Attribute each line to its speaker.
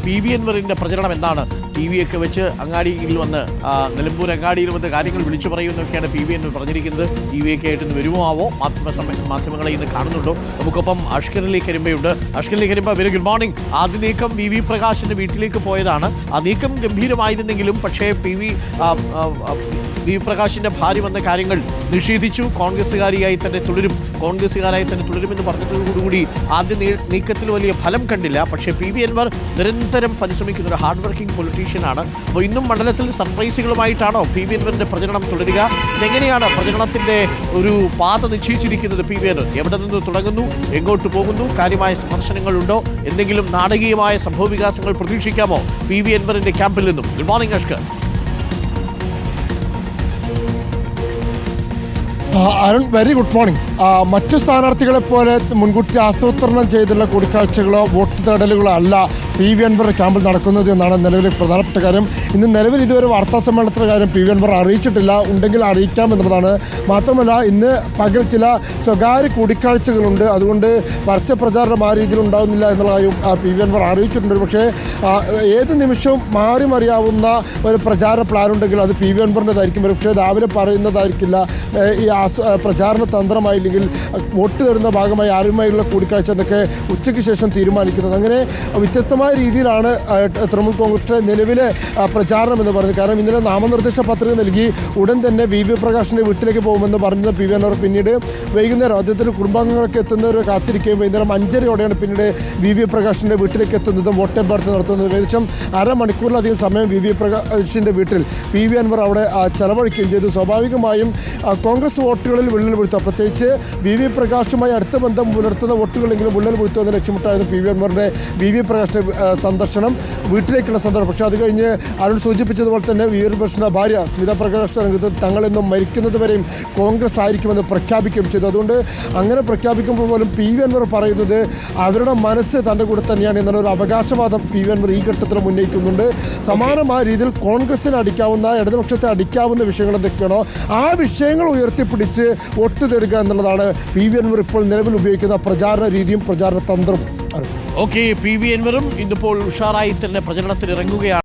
Speaker 1: P V അൻവറിൻ്റെ പ്രചരണം എന്താണ്? ടി വിയൊക്കെ വെച്ച് അങ്ങാടിയിൽ വന്ന് നിലമ്പൂർ അങ്ങാടിയിൽ വന്ന് കാര്യങ്ങൾ വിളിച്ചു പറയുന്നൊക്കെയാണ് പി വി അൻവർ പറഞ്ഞിരിക്കുന്നത്. ടി വിയൊക്കെ ആയിട്ട് ഇന്ന് വരുമോ ആവോ? മാധ്യമങ്ങളെ ഇന്ന് കാണുന്നുണ്ടോ? നമുക്കൊപ്പം അഷ്കർ അലി കരിമ്പയുണ്ട്. Ashkar Ali Karimba, very good morning. ആദ്യ നീക്കം വി പ്രകാശിന്റെ വീട്ടിലേക്ക് പോയതാണ്. ആ നീക്കം ഗംഭീരമായിരുന്നെങ്കിലും പക്ഷേ വി പ്രകാശിന്റെ ഭാര്യ വന്ന കാര്യങ്ങൾ നിഷേധിച്ചു. കോൺഗ്രസ്സുകാരായി തന്നെ തുടരുമെന്ന് പറഞ്ഞതോടുകൂടി ആദ്യ നീക്കത്തിൽ വലിയ ഫലം കണ്ടില്ല. പക്ഷേ പി വി അൻവർ നിരന്തരം പരിശ്രമിക്കുന്ന ഒരു ഹാർഡ് വർക്കിംഗ് പൊളിറ്റീഷ്യനാണ്. അപ്പോൾ ഇന്നും മണ്ഡലത്തിൽ സർപ്രൈസുകളുമായിട്ടാണോ പി വി അൻവറിന്റെ പ്രചരണം തുടരുക? ഇതെങ്ങനെയാണ് പ്രചരണത്തിന്റെ ഒരു പാത നിശ്ചയിച്ചിരിക്കുന്നത്? പി വി അൻവർ എവിടെ നിന്ന് തുടങ്ങുന്നു, എങ്ങോട്ട് പോകുന്നു? കാര്യമായ സ്പർശനങ്ങളുണ്ടോ? എന്തെങ്കിലും നാടകീയമായ സംഭവവികാസങ്ങൾ പ്രതീക്ഷിക്കാമോ പി വി അൻവറിന്റെ ക്യാമ്പിൽ നിന്നും? Good morning Ashkar.
Speaker 2: Arun, very good morning. മറ്റു സ്ഥാനാർത്ഥികളെ പോലെ മുൻകൂട്ടി ആസൂത്രണം ചെയ്തുള്ള കൂടിക്കാഴ്ചകളോ വോട്ട് തേടലുകളോ അല്ല പി വി അൻവറിന്റെ ക്യാമ്പിൽ നടക്കുന്നത് എന്നാണ് നിലവിലെ പ്രധാനപ്പെട്ട കാര്യം. നിലവിൽ ഇതുവരെ വാർത്താ സമ്മേളനത്തിൻ്റെ കാര്യം പി വി അൻവർ അറിയിച്ചിട്ടില്ല. ഉണ്ടെങ്കിൽ അറിയിക്കാമെന്നുള്ളതാണ്. മാത്രമല്ല ഇന്ന് പകൽ ചില സ്വകാര്യ കൂടിക്കാഴ്ചകളുണ്ട്. അതുകൊണ്ട് പരസ്യപ്രചാരണം ആ രീതിയിൽ ഉണ്ടാകുന്നില്ല എന്നുള്ള കാര്യം പി വി അൻവർ അറിയിച്ചിട്ടുണ്ട്. പക്ഷേ ഏത് നിമിഷവും മാറി മറിയാവുന്ന ഒരു പ്രചാരണ പ്ലാൻ ഉണ്ടെങ്കിൽ അത് പി വി അൻവറിൻ്റെതായിരിക്കും. പക്ഷേ രാവിലെ പറയുന്നതായിരിക്കില്ല. ഈ പ്രചാരണ തന്ത്രമായില്ലെങ്കിൽ വോട്ട് തരുന്ന ഭാഗമായി ആരുമായുള്ള കൂടിക്കാഴ്ച എന്നൊക്കെ ഉച്ചയ്ക്ക് ശേഷം തീരുമാനിക്കുന്നത്. അങ്ങനെ വ്യത്യസ്തമായ രീതിയിലാണ് തൃണമൂൽ കോൺഗ്രസിന്റെ നിലവിലെ പ്രചാരണം എന്ന് പറയുന്നത്. കാരണം ഇന്നലെ നാമനിർദ്ദേശ പത്രിക നൽകി ഉടൻ തന്നെ വി പ്രകാശിന്റെ വീട്ടിലേക്ക് പോകുമെന്ന് പറഞ്ഞത് പി വി അൻവർ പിന്നീട് വൈകുന്നേരം അദ്ദേഹത്തിന്റെ കുടുംബാംഗങ്ങളൊക്കെ എത്തുന്നവരെ കാത്തിരിക്കുകയും വൈകുന്നേരം 5:30യോടെയാണ് പിന്നീട് വി പ്രകാശിന്റെ വീട്ടിലേക്ക് എത്തുന്നതും വോട്ടെടുപ്പ് നടത്തുന്നത്. ഏകദേശം അരമണിക്കൂറിലധികം സമയം വി പ്രകാശിന്റെ വീട്ടിൽ പി വി അൻവർ അവിടെ ചെലവഴിക്കുകയും ചെയ്തു. സ്വാഭാവികമായും കോൺഗ്രസ് വോട്ടുകളിൽ വിള്ളൽ വീഴ്ത്തുക, പ്രത്യേകിച്ച് വി പ്രകാശുമായി അടുത്ത ബന്ധം പുലർത്തുന്ന വോട്ടുകളെങ്കിലും വിള്ളൽ വീഴ്ത്തുക എന്ന ലക്ഷ്യമിട്ടായിരുന്നു പി വി അൻവറിന്റെ വി പ്രകാശിന്റെ സന്ദർശനം, വീട്ടിലേക്കുള്ള സന്ദർശനം. പക്ഷേ അത് കഴിഞ്ഞ് അരുൺ സൂചിപ്പിച്ചതുപോലെ തന്നെ വി പ്രകാശിന്റെ ഭാര്യ സ്മിത പ്രകാശ് രംഗത്ത് തങ്ങളെന്നും മരിക്കുന്നത് വരെയും കോൺഗ്രസ് ആയിരിക്കുമെന്ന് പ്രഖ്യാപിക്കുകയും ചെയ്തു. അതുകൊണ്ട് അങ്ങനെ പ്രഖ്യാപിക്കുമ്പോൾ പോലും പി വി അൻവർ പറയുന്നത് അവരുടെ മനസ്സ് തൻ്റെ കൂടെ തന്നെയാണ് എന്നുള്ളൊരു അവകാശവാദം പി വി അൻവർ ഈ ഘട്ടത്തിൽ ഉന്നയിക്കുന്നുണ്ട്. സമാനമായ രീതിയിൽ കോൺഗ്രസിന് അടിക്കാവുന്ന, ഇടതുപക്ഷത്തെ അടിക്കാവുന്ന വിഷയങ്ങൾ എന്തൊക്കെയാണോ ആ വിഷയങ്ങൾ ഉയർത്തിപ്പിടിച്ച് വോട്ട് തേടുക എന്നുള്ളതാണ് പി വി അൻവർ ഇപ്പോൾ നിലവിൽ ഉപയോഗിക്കുന്ന പ്രചാരണ രീതിയും പ്രചാരണ തന്ത്രവും.
Speaker 1: ഓക്കെ, പി വി അൻവറും ഇന്നിപ്പോൾ ഉഷാറായി തന്നെ പ്രചരണത്തിൽ ഇറങ്ങുകയാണ്.